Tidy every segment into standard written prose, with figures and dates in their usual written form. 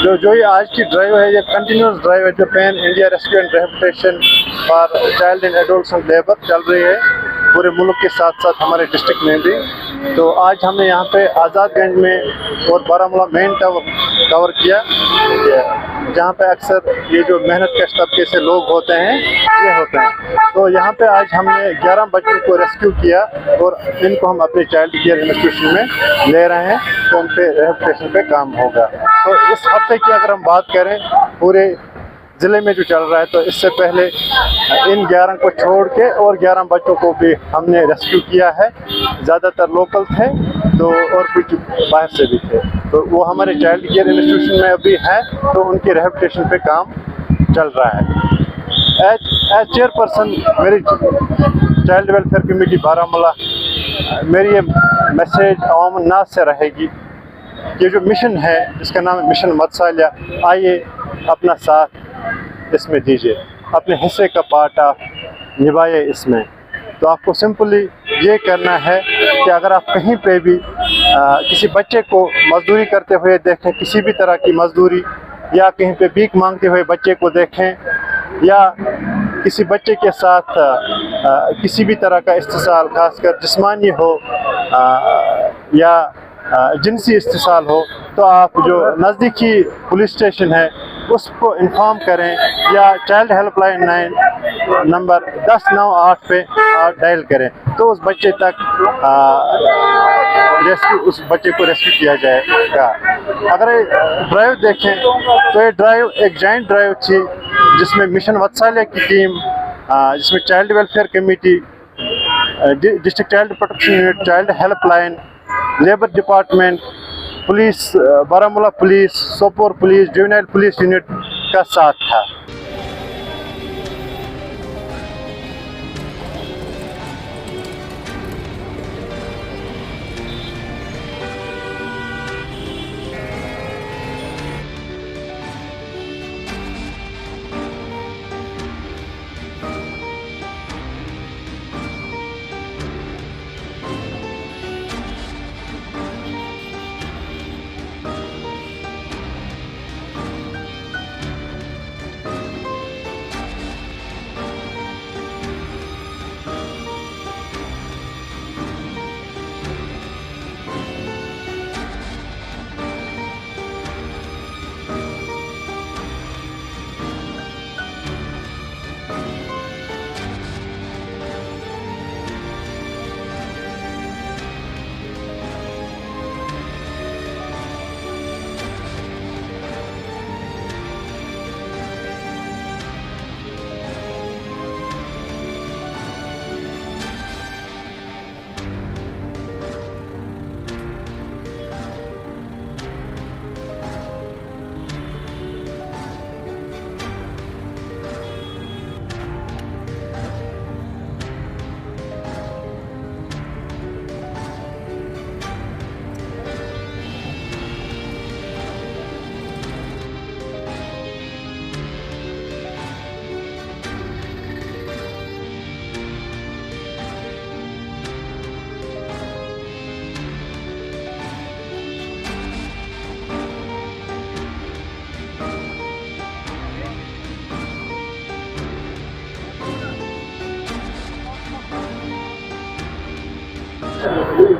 जो ये आज की ड्राइव है, ये कंटिन्यूस ड्राइव है जो pan India rescue and rehabilitation for child and adult labour चल रही है पूरे मुल्क के साथ साथ हमारे डिस्ट्रिक्ट में भी। तो आज हमने यहाँ पे आज़ादगंज में और बारामूला मेन टावर कवर किया, जहाँ पे अक्सर ये जो मेहनत कश तबके से लोग होते हैं ये होते हैं। तो यहाँ पे आज हमने 11 बच्चों को रेस्क्यू किया और इनको हम अपने चाइल्ड केयर इंस्टीट्यूशन में ले रहे हैं, तो उन पे रिहेबिलिटेशन पे काम होगा। तो इस हफ्ते की अगर हम बात करें पूरे ज़िले में जो चल रहा है, तो इससे पहले इन 11 को छोड़ के और 11 बच्चों को भी हमने रेस्क्यू किया है। ज़्यादातर लोकल थे तो और कुछ बाहर से भी थे, तो वो हमारे चाइल्ड केयर इंस्टीट्यूशन में अभी हैं, तो उनकी रिहेबिलिटेशन पे काम चल रहा है। एज चेयरपर्सन मेरी चाइल्ड वेलफेयर कमेटी बारामूला, मेरी ये मैसेज अवाम नाज से रहेगी, ये जो मिशन है जिसका नाम है मिशन मत्साल्या, आइए अपना साथ इसमें दीजिए, अपने हिस्से का पार्ट आप निभाइए इसमें। तो आपको सिंपली ये करना है कि अगर आप कहीं पे भी किसी बच्चे को मजदूरी करते हुए देखें, किसी भी तरह की मजदूरी, या कहीं पे भीख मांगते हुए बच्चे को देखें, या किसी बच्चे के साथ किसी भी तरह का इस्तेसाल, खासकर जिस्मानी हो या जिनसी इस्तेसाल हो, तो आप जो नज़दीकी पुलिस स्टेशन है उसको इन्फॉर्म करें, या चाइल्ड हेल्पलाइन 9 नंबर 1098 पे डायल करें, तो उस बच्चे तक उस बच्चे को रेस्क्यू किया जाएगा। अगर ये ड्राइव देखें तो ये ड्राइव एक जॉइंट ड्राइव थी जिसमें मिशन वत्साल्या की टीम, जिसमें child welfare committee, district child protection unit, child helpline, labour department, police, Baramulla police, Sopore police, juvenile police unit का साथ था।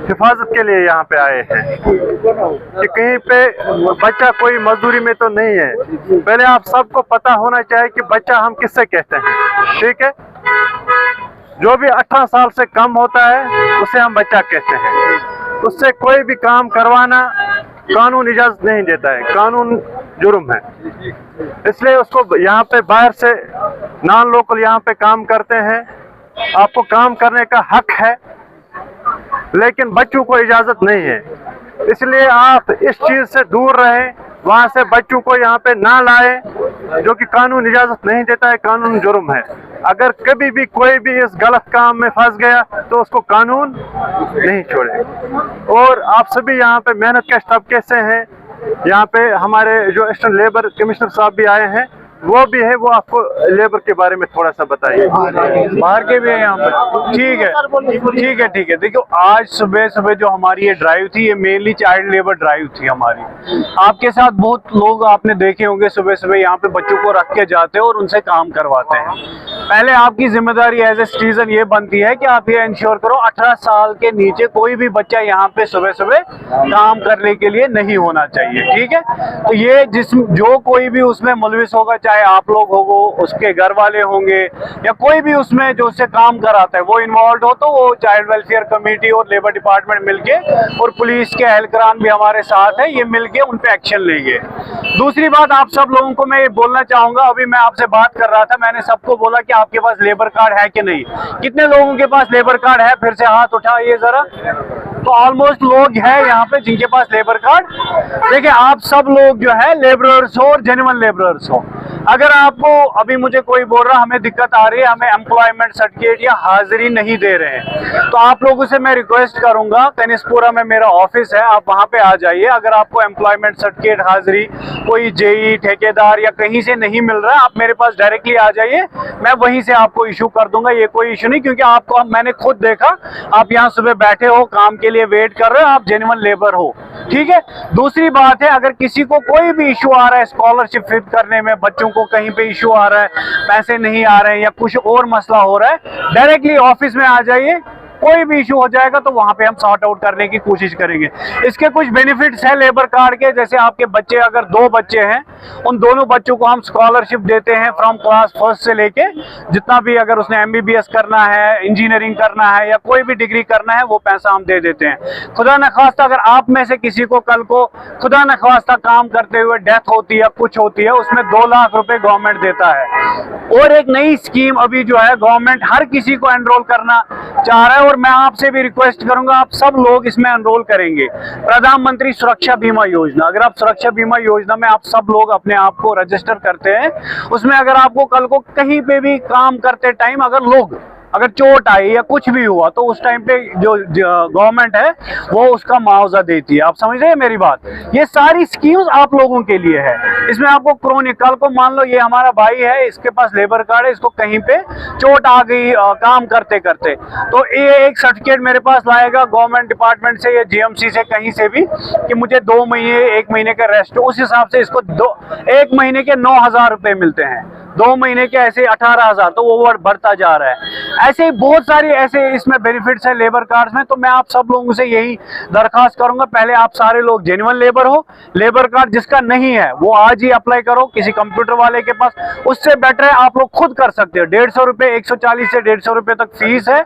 हिफाजत के लिए यहाँ पे आए हैं कि कहीं पे बच्चा कोई मजदूरी में तो नहीं है। पहले आप सबको पता होना चाहिए कि बच्चा हम किससे कहते हैं, ठीक है। जो भी 18 साल से कम होता है उसे हम बच्चा कहते हैं। उससे कोई भी काम करवाना कानून इजाजत नहीं देता है, कानून जुर्म है। इसलिए उसको यहाँ पे बाहर से नॉन लोकल यहाँ पे काम करते हैं, आपको काम करने का हक है, लेकिन बच्चों को इजाजत नहीं है। इसलिए आप इस चीज से दूर रहें, वहां से बच्चों को यहाँ पे ना लाएं, जो कि कानून इजाजत नहीं देता है, कानून जुर्म है। अगर कभी भी कोई भी इस गलत काम में फंस गया तो उसको कानून नहीं छोड़े। और आप सभी यहाँ पे मेहनत कश तबके से हैं, यहाँ पे हमारे जो असिस्टेंट लेबर कमिश्नर साहब भी आए हैं, वो भी है, वो आपको लेबर के बारे में थोड़ा सा बताइए। बाहर के भी हैं यहाँ पर। ठीक है, ठीक है। देखो, आज सुबह सुबह जो हमारी ये ड्राइव थी, ये मेनली चाइल्ड लेबर ड्राइव थी हमारी। आपके साथ बहुत लोग आपने देखे होंगे सुबह सुबह यहाँ पे बच्चों को रख के जाते हैं और उनसे काम करवाते हैं। पहले आपकी जिम्मेदारी एज ए सिटीजन ये बनती है कि आप ये इंश्योर करो 18 साल के नीचे कोई भी बच्चा यहाँ पे सुबह सुबह काम करने के लिए नहीं होना चाहिए, ठीक है। तो ये जो कोई भी उसमें मुलविस होगा, चाहे आप लोग हो, उसके घर वाले होंगे या कोई भी उसमें जो उससे काम कराता है वो इन्वॉल्व हो, तो वो चाइल्ड वेलफेयर कमेटी और लेबर डिपार्टमेंट मिलके और पुलिस के एहलकारान भी हमारे साथ है, ये मिलके उन पे एक्शन लेंगे। दूसरी बात, आप सब लोगों को मैं ये बोलना चाहूंगा, अभी मैं आपसे बात कर रहा था, मैंने सबको बोला कि आपके पास लेबर कार्ड है कि नहीं। कितने लोगों के पास लेबर कार्ड है? फिर से हाथ उठाइए जरा। तो ऑलमोस्ट लोग हैं यहाँ पे जिनके पास लेबर कार्ड। देखिए, आप सब लोग जो है लेबरर्स हो और जेन्युइन लेबरर्स हो। अगर आपको अभी मुझे कोई बोल रहा हमें दिक्कत आ रही है, हमें एम्प्लॉयमेंट सर्टिफिकेट या हाजिरी नहीं दे रहे हैं, तो आप लोगों से मैं रिक्वेस्ट करूंगा, कनिष्पुरा में मेरा ऑफिस है, आप वहां पे आ जाइए। अगर आपको एम्प्लॉयमेंट सर्टिफिकेट, हाजिरी कोई जेई ठेकेदार या कहीं से नहीं मिल रहा है, आप मेरे पास डायरेक्टली आ जाइए, मैं वहीं से आपको इशू कर दूंगा। ये कोई इशू नहीं, क्योंकि आपको मैंने खुद देखा, आप यहाँ सुबह बैठे हो, काम के लिए वेट कर रहे हो, आप जेन्युइन लेबर हो, ठीक है। दूसरी बात है, अगर किसी को कोई भी इशू आ रहा है स्कॉलरशिप फिल करने में, बच्चों को कहीं पे इशू आ रहा है, पैसे नहीं आ रहे हैं या कुछ और मसला हो रहा है, डायरेक्टली ऑफिस में आ जाइए। कोई भी इशू हो जाएगा तो वहां पे हम सॉर्ट आउट करने की कोशिश करेंगे। इसके कुछ बेनिफिट्स हैं लेबर कार्ड के, जैसे आपके बच्चे, अगर 2 बच्चे हैं, उन दोनों बच्चों को हम स्कॉलरशिप देते हैं फ्रॉम क्लास 1 से लेके जितना भी, अगर उसने MBBS करना है, इंजीनियरिंग करना है या कोई भी डिग्री करना है, वो पैसा हम दे देते हैं। खुदा न खास्ता अगर आप में से किसी को कल को खुदा न खास्ता काम करते हुए डेथ होती है, कुछ होती है, उसमें 2 लाख रुपए गवर्नमेंट देता है। और एक नई स्कीम अभी जो है गवर्नमेंट हर किसी को एनरोल करना चाह रहा है, और मैं आपसे भी रिक्वेस्ट करूंगा, आप सब लोग इसमें एनरोल करेंगे। प्रधानमंत्री सुरक्षा बीमा योजना, अगर आप सुरक्षा बीमा योजना में आप सब लोग अपने आप को रजिस्टर करते हैं, उसमें अगर आपको कल को कहीं पे भी काम करते टाइम अगर चोट आई या कुछ भी हुआ, तो उस टाइम पे जो गवर्नमेंट है वो उसका मुआवजा देती है। आप समझ रहे हैं मेरी बात? ये सारी स्कीम्स आप लोगों के लिए है। इसमें आपको क्रोनिक, कल को मान लो ये हमारा भाई है, इसके पास लेबर कार्ड है, इसको कहीं पे चोट आ गई काम करते करते, तो ये एक सर्टिफिकेट मेरे पास लाएगा गवर्नमेंट डिपार्टमेंट से या GMC से, कहीं से भी, कि मुझे 2 महीने 1 महीने का रेस्ट, उस हिसाब से इसको 1 महीने के 9,000 रुपए मिलते हैं, 2 महीने के ऐसे 18,000, तो वो बढ़ता जा रहा है। ऐसे ही बहुत सारी ऐसे इसमें बेनिफिट्स है लेबर कार्ड में। तो मैं आप सब लोगों से यही दरखास्त करूंगा, पहले आप सारे लोग जेन्युइन लेबर हो, लेबर कार्ड जिसका नहीं है वो आज ही अप्लाई करो किसी कंप्यूटर वाले के पास। उससे बेटर है आप लोग खुद कर सकते हो। 150 रुपए, 140 से 150 रुपए तक फीस है।